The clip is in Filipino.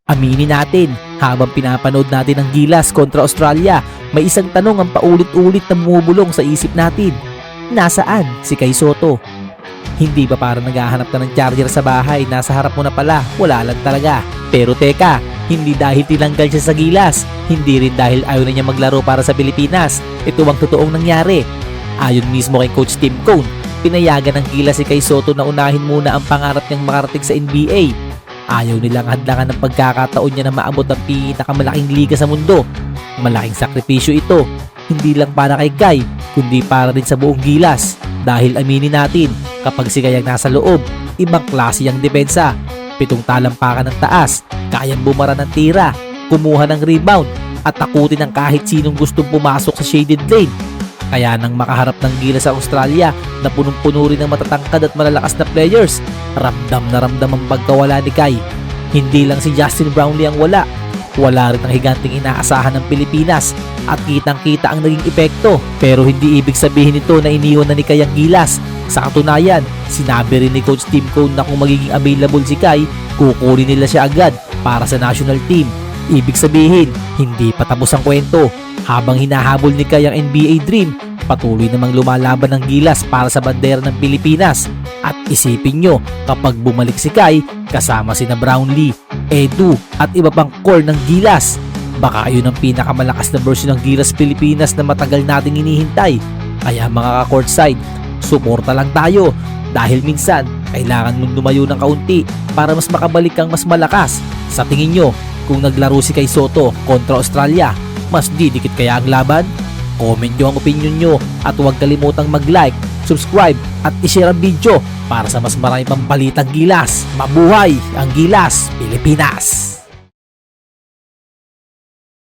Aminin natin, habang pinapanood natin ang Gilas kontra Australia, may isang tanong ang paulit-ulit na bumubulong sa isip natin. Nasaan si Kai Sotto? Hindi ba parang naghahanap ka ng charger sa bahay, nasa harap mo na pala, wala lang talaga. Pero teka, hindi dahil tinanggal siya sa Gilas, hindi rin dahil ayaw na niya maglaro para sa Pilipinas. Ito ang totoong nangyari. Ayon mismo kay Coach Tim Cone, pinayagan ng Gilas si Kai Sotto na unahin muna ang pangarap niyang makarating sa NBA. Ayaw nilang hadlangan ng pagkakataon niya na maabot ang pinakamalaking liga sa mundo. Malaking sakripisyo ito, hindi lang para kay Kai, kundi para din sa buong Gilas. Dahil aminin natin, kapag si Kai ang nasa loob, ibang klase ang depensa. 7 talampakan ng taas, kayang bumara ng tira, kumuha ng rebound, at takutin ang kahit sinong gustong pumasok sa shaded lane. Kaya nang makaharap ng Gilas sa Australia na punong-puno rin ng matatangkad at malalakas na players, ramdam na ramdam ang pagkawala ni Kai. Hindi lang si Justin Brownlee ang wala. Wala rin ang higanting inaasahan ng Pilipinas at kitang-kita ang naging epekto. Pero hindi ibig sabihin nito na iniwan na ni Kai ang Gilas. Sa katunayan, sinabi rin ni Coach Tim Cone na kung magiging available si Kai, kukunin nila siya agad para sa national team. Ibig sabihin, hindi pa tapos ang kwento. Habang hinahabol ni Kai ang NBA Dream, patuloy namang lumalaban ng Gilas para sa bandera ng Pilipinas. At isipin nyo, kapag bumalik si Kai, kasama sina Brownlee, Edu at iba pang core ng Gilas, baka yun ang pinakamalakas na version ng Gilas Pilipinas na matagal nating hinihintay. Kaya mga ka-courtside, suporta lang tayo dahil minsan kailangan mong lumayo ng kaunti para mas makabalik kang mas malakas. Sa tingin nyo, kung naglaro si Kai Sotto kontra Australia, mas didikit kaya ang laban? Comment nyo ang opinion nyo at huwag kalimutang mag-like, subscribe at ishare ang video para sa mas marami pang balitang Gilas. Mabuhay ang Gilas Pilipinas!